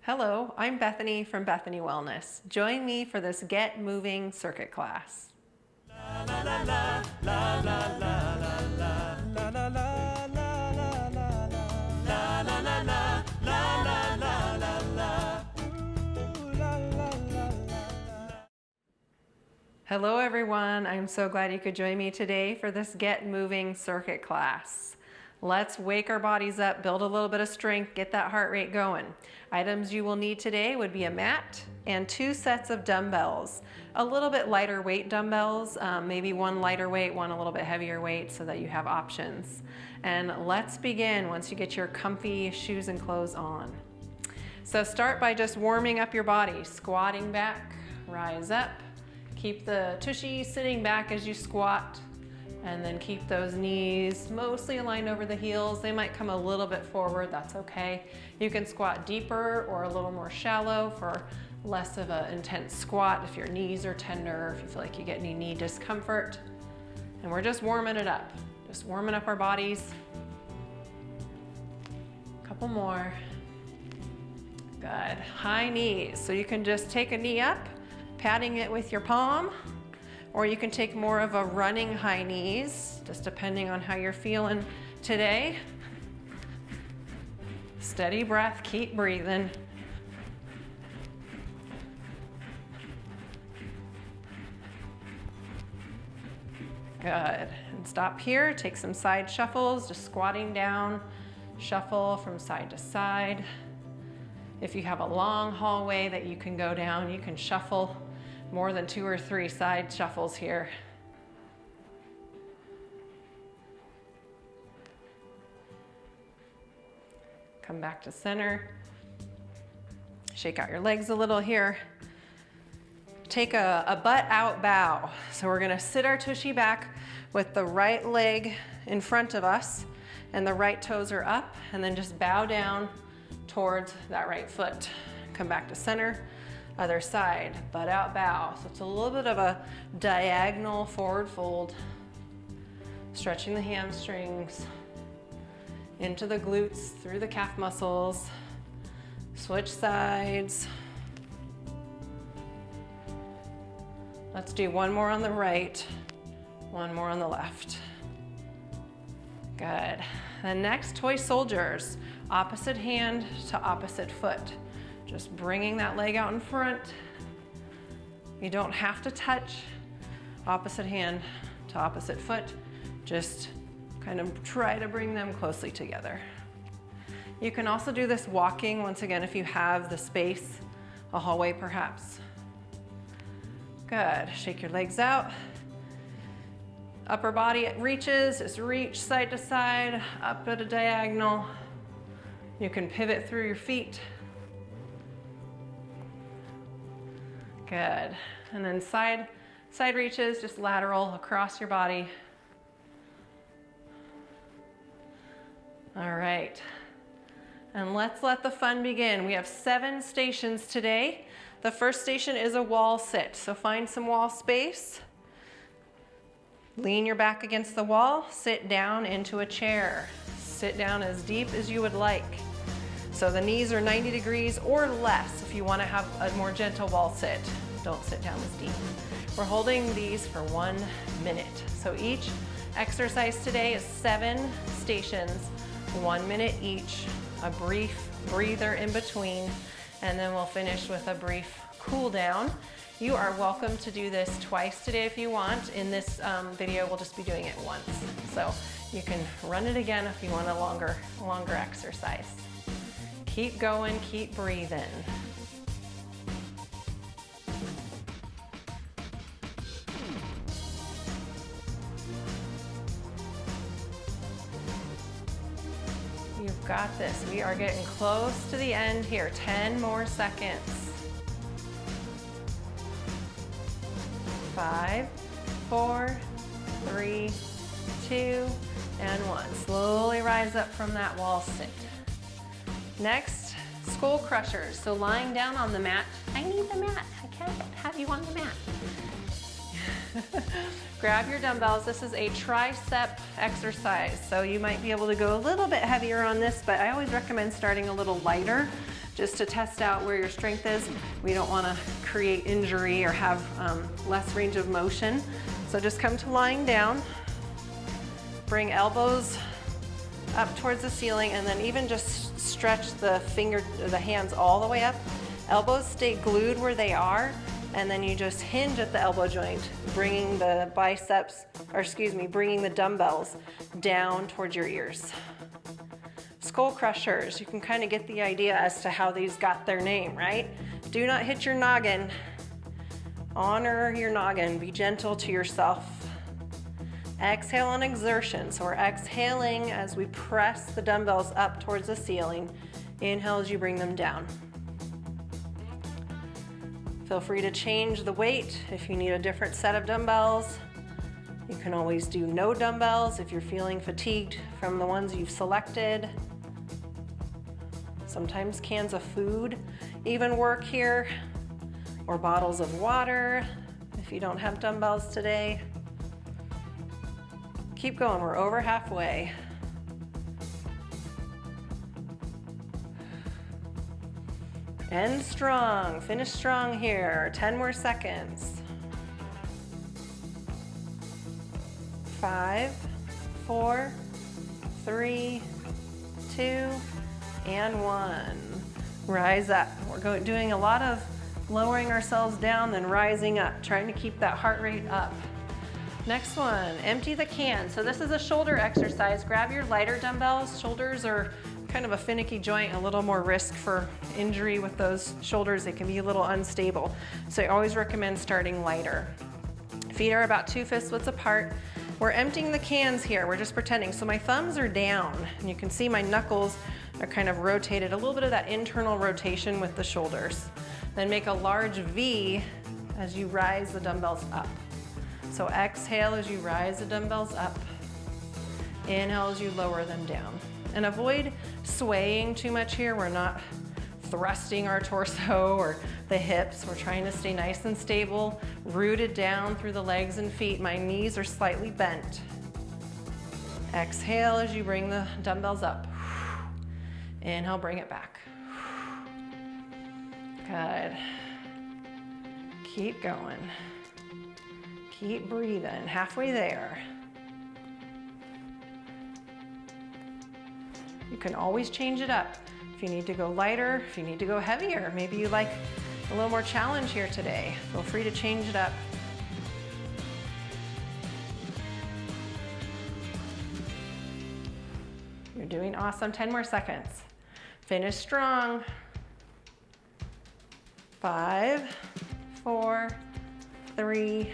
Hello, I'm Bethany from Bethany Wellness. Join me for this Get Moving circuit class. Hello everyone, I'm so glad you could join me today for this Get Moving circuit class. Let's wake our bodies up, build a little bit of strength, get that heart rate going. Items you will need today would be a mat and 2 sets of dumbbells. A little bit lighter weight dumbbells, maybe one lighter weight, one a little bit heavier weight so that you have options. And let's begin once you get your comfy shoes and clothes on. So start by just warming up your body, squatting back, rise up. Keep the tushy sitting back as you squat. And then keep those knees mostly aligned over the heels. They might come a little bit forward, that's okay. You can squat deeper or a little more shallow for less of an intense squat if your knees are tender, if you feel like you get any knee discomfort. And we're just warming it up. Just warming up our bodies. A couple more. Good. High knees. So you can just take a knee up, patting it with your palm. Or you can take more of a running high knees, just depending on how you're feeling today. Steady breath, keep breathing. Good, and stop here, take some side shuffles, just squatting down, shuffle from side to side. If you have a long hallway that you can go down, you can shuffle more than 2 or 3 side shuffles here. Come back to center. Shake out your legs a little here. Take a butt out bow. So we're gonna sit our tushy back with the right leg in front of us and the right toes are up, and then just bow down towards that right foot. Come back to center. Other side, butt out bow. So it's a little bit of a diagonal forward fold. Stretching the hamstrings into the glutes, through the calf muscles. Switch sides. Let's do one more on the right, one more on the left. Good. Then next, toy soldiers. Opposite hand to opposite foot. Just bringing that leg out in front. You don't have to touch. Opposite hand to opposite foot. Just kind of try to bring them closely together. You can also do this walking, once again, if you have the space, a hallway perhaps. Good, shake your legs out. Upper body reaches, just reach side to side, up at a diagonal. You can pivot through your feet. Good, and then side reaches, just lateral across your body. All right, and let's let the fun begin. We have 7 stations today. The first station is a wall sit, so find some wall space. Lean your back against the wall, sit down into a chair. Sit down as deep as you would like. So the knees are 90 degrees or less if you want to have a more gentle wall sit. Don't sit down as deep. We're holding these for 1 minute. So each exercise today is 7 stations, 1 minute each, a brief breather in between, and then we'll finish with a brief cool down. You are welcome to do this twice today if you want. In this video, we'll just be doing it once. So you can run it again if you want a longer exercise. Keep going, keep breathing. You've got this. We are getting close to the end here. 10 more seconds. 5, 4, 3, 2, and 1. Slowly rise up from that wall sit. Next, skull crushers. So lying down on the mat. I need the mat. I can't have you on the mat. Grab your dumbbells. This is a tricep exercise, so you might be able to go a little bit heavier on this, but I always recommend starting a little lighter just to test out where your strength is. We don't want to create injury or have less range of motion. So just come to lying down, bring elbows up towards the ceiling, and then even just stretch the hands all the way up. Elbows stay glued where they are, and then you just hinge at the elbow joint, bringing the bringing the dumbbells down towards your ears. Skull crushers, you can kind of get the idea as to how these got their name, right? Do not hit your noggin. Honor your noggin, be gentle to yourself. Exhale on exertion, so we're exhaling as we press the dumbbells up towards the ceiling. Inhale as you bring them down. Feel free to change the weight if you need a different set of dumbbells. You can always do no dumbbells if you're feeling fatigued from the ones you've selected. Sometimes cans of food even work here, or bottles of water if you don't have dumbbells today. Keep going, we're over halfway. End strong, finish strong here. 10 more seconds. 5, 4, 3, 2, and 1. Rise up. We're doing a lot of lowering ourselves down, then rising up, trying to keep that heart rate up. Next one, empty the can. So this is a shoulder exercise. Grab your lighter dumbbells. Shoulders are kind of a finicky joint, a little more risk for injury with those shoulders. They can be a little unstable. So I always recommend starting lighter. Feet are about 2 fist widths apart. We're emptying the cans here. We're just pretending. So my thumbs are down, and you can see my knuckles are kind of rotated, a little bit of that internal rotation with the shoulders. Then make a large V as you rise the dumbbells up. So exhale as you rise the dumbbells up. Inhale as you lower them down. And avoid swaying too much here. We're not thrusting our torso or the hips. We're trying to stay nice and stable, rooted down through the legs and feet. My knees are slightly bent. Exhale as you bring the dumbbells up. Inhale, bring it back. Good. Keep going. Keep breathing, halfway there. You can always change it up. If you need to go lighter, if you need to go heavier, maybe you like a little more challenge here today. Feel free to change it up. You're doing awesome. 10 more seconds. Finish strong. 5, 4, 3,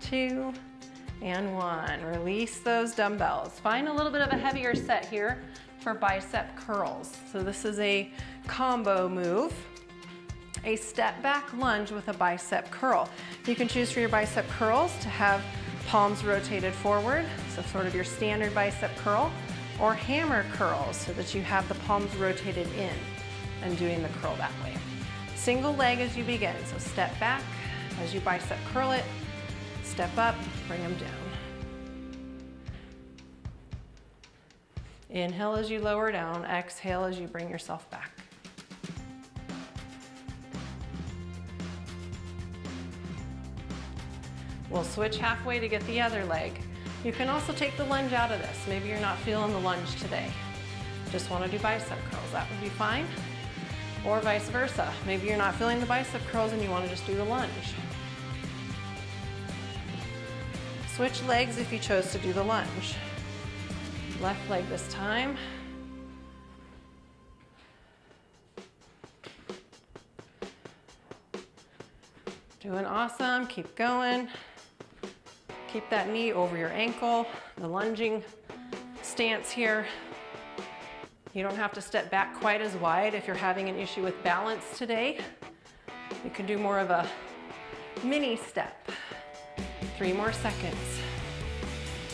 2, and 1. Release those dumbbells. Find a little bit of a heavier set here for bicep curls. So this is a combo move, a step back lunge with a bicep curl. You can choose for your bicep curls to have palms rotated forward, so sort of your standard bicep curl, or hammer curls so that you have the palms rotated in and doing the curl that way. Single leg as you begin, so step back as you bicep curl it, step up, bring them down. Inhale as you lower down, exhale as you bring yourself back. We'll switch halfway to get the other leg. You can also take the lunge out of this. Maybe you're not feeling the lunge today. Just want to do bicep curls, that would be fine. Or vice versa. Maybe you're not feeling the bicep curls and you want to just do the lunge. Switch legs if you chose to do the lunge. Left leg this time. Doing awesome, keep going. Keep that knee over your ankle, the lunging stance here. You don't have to step back quite as wide if you're having an issue with balance today. You can do more of a mini step. 3 more seconds.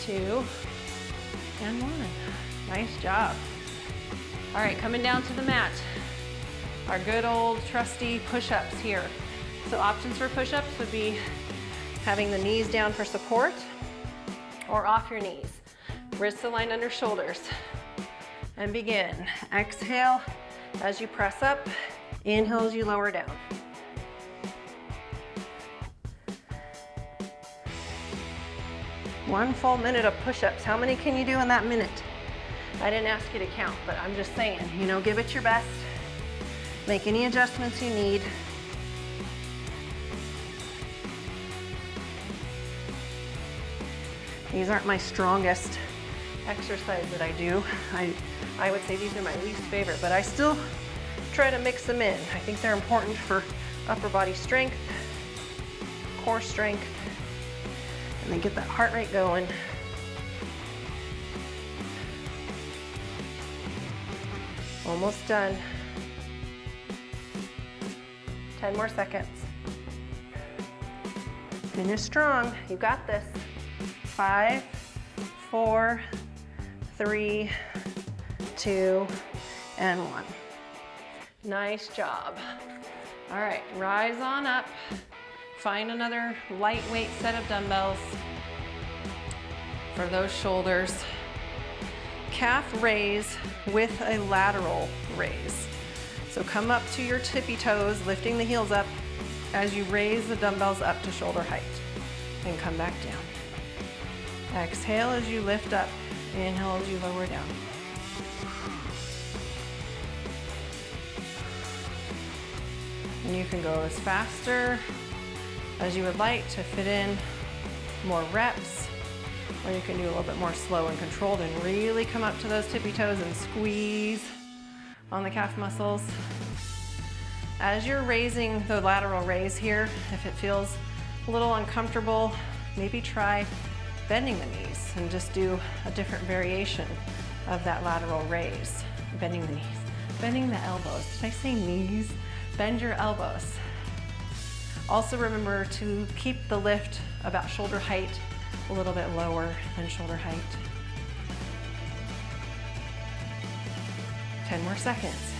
2, and 1. Nice job. All right, coming down to the mat. Our good old trusty push-ups here. So options for push-ups would be having the knees down for support or off your knees. Wrists aligned under shoulders. And begin. Exhale As you press up, inhale as you lower down. One full minute of push-ups. How many can you do in that minute? I didn't ask you to count, but I'm just saying, you know, give it your best. Make any adjustments you need. These aren't my strongest exercise that I do. I would say these are my least favorite, but I still try to mix them in. I think they're important for upper body strength, core strength, and then get that heart rate going. Almost done. 10 more seconds. Finish strong. You got this. 5, 4, 3, 2, and 1. Nice job. All right, rise on up. Find another lightweight set of dumbbells for those shoulders. Calf raise with a lateral raise. So come up to your tippy toes, lifting the heels up as you raise the dumbbells up to shoulder height. And come back down. Exhale as you lift up. Inhale as you lower down. And you can go as faster as you would like to fit in more reps, or you can do a little bit more slow and controlled and really come up to those tippy toes and squeeze on the calf muscles. As you're raising the lateral raise here, if it feels a little uncomfortable, maybe try bending the knees and just do a different variation of that lateral raise. Bending the knees, bending the elbows. Did I say knees? Bend your elbows. Also remember to keep the lift about shoulder height, a little bit lower than shoulder height. 10 more seconds.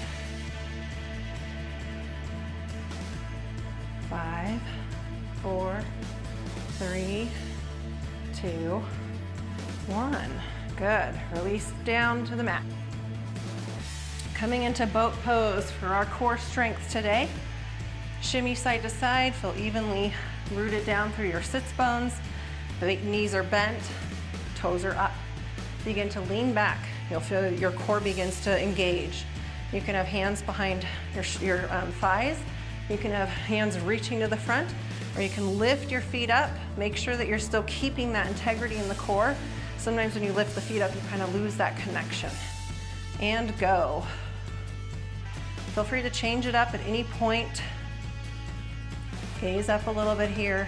5, 4, 3, 2, 1. Good. Release down to the mat. Coming into boat pose for our core strength today. Shimmy side to side, feel evenly rooted down through your sits bones. The knees are bent, toes are up. Begin to lean back. You'll feel your core begins to engage. You can have hands behind your thighs. You can have hands reaching to the front, or you can lift your feet up. Make sure that you're still keeping that integrity in the core. Sometimes when you lift the feet up, you kind of lose that connection. And go. Feel free to change it up at any point. Gaze up a little bit here.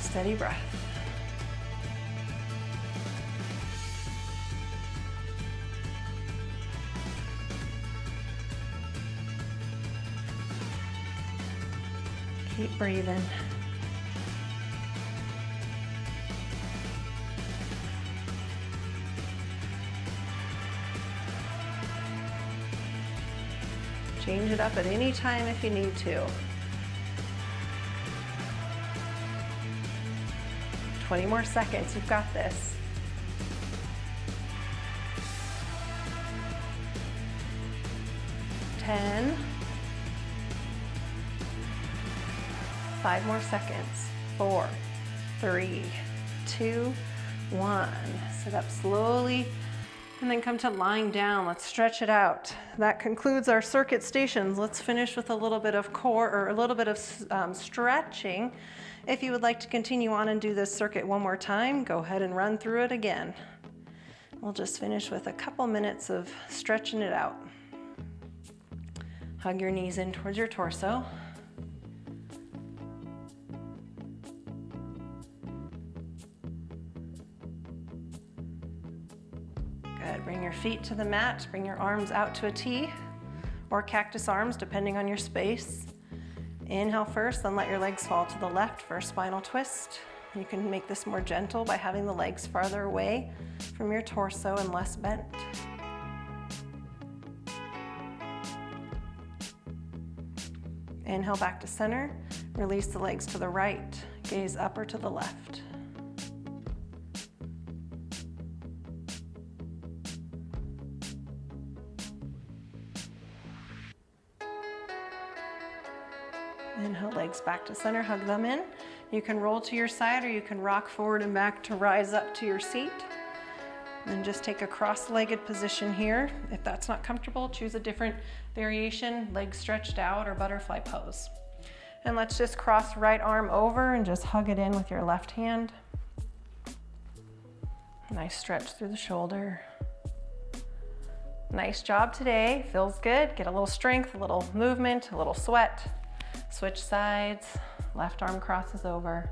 Steady breath. Keep breathing. Change it up at any time if you need to. 20 more seconds, you've got this. 10. 5 more seconds. 4, 3, 2, 1. Sit up slowly and then come to lying down. Let's stretch it out. That concludes our circuit stations. Let's finish with a little bit of core or a little bit of stretching. If you would like to continue on and do this circuit one more time, go ahead and run through it again. We'll just finish with a couple minutes of stretching it out. Hug your knees in towards your torso. Good, bring your feet to the mat, bring your arms out to a T or cactus arms, depending on your space. Inhale first, then let your legs fall to the left for a spinal twist. You can make this more gentle by having the legs farther away from your torso and less bent. Inhale back to center, release the legs to the right, gaze up or to the left. Inhale, legs back to center, hug them in. You can roll to your side or you can rock forward and back to rise up to your seat. And just take a cross-legged position here. If that's not comfortable, choose a different variation, legs stretched out or butterfly pose. And let's just cross right arm over and just hug it in with your left hand. Nice stretch through the shoulder. Nice job today, feels good. Get a little strength, a little movement, a little sweat. Switch sides, left arm crosses over.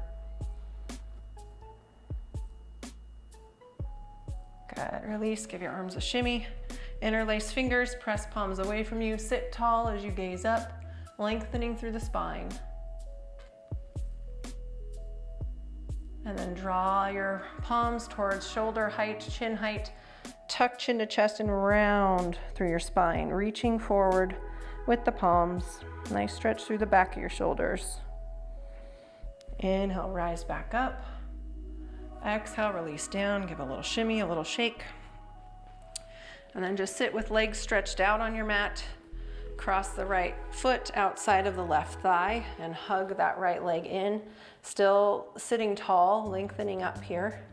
Good, release, give your arms a shimmy. Interlace fingers, press palms away from you. Sit tall as you gaze up, lengthening through the spine. And then draw your palms towards shoulder height, chin height. Tuck chin to chest and round through your spine, reaching forward with the palms. Nice stretch through the back of your shoulders. Inhale, rise back up. Exhale, release down, give a little shimmy, a little shake. And then just sit with legs stretched out on your mat. Cross the right foot outside of the left thigh and hug that right leg in. Still sitting tall, lengthening up here.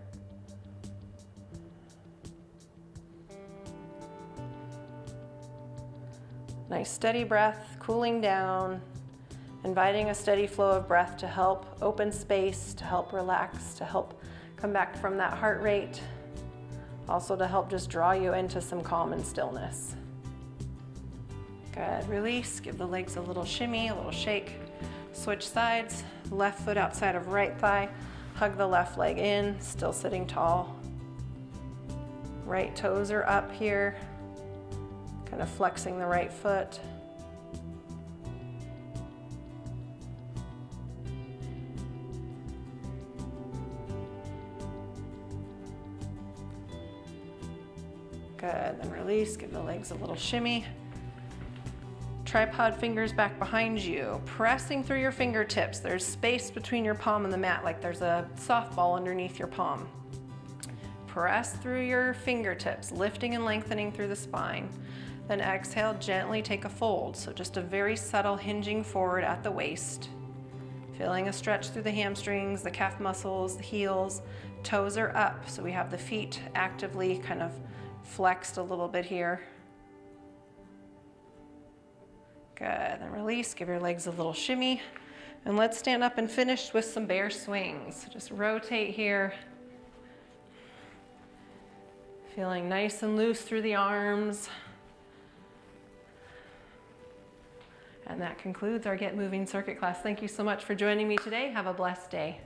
Nice steady breath, cooling down, inviting a steady flow of breath to help open space, to help relax, to help come back from that heart rate. Also to help just draw you into some calm and stillness. Good, release, give the legs a little shimmy, a little shake. Switch sides, left foot outside of right thigh, hug the left leg in, still sitting tall. Right toes are up here, kind of flexing the right foot. Good, then release, give the legs a little shimmy. Tripod fingers back behind you, pressing through your fingertips. There's space between your palm and the mat, like there's a softball underneath your palm. Press through your fingertips, lifting and lengthening through the spine. Then exhale, gently take a fold. So just a very subtle hinging forward at the waist. Feeling a stretch through the hamstrings, the calf muscles, the heels. Toes are up, so we have the feet actively kind of flexed a little bit here. Good, then release, give your legs a little shimmy. And let's stand up and finish with some bear swings. Just rotate here. Feeling nice and loose through the arms. And that concludes our Get Moving circuit class. Thank you so much for joining me today. Have a blessed day.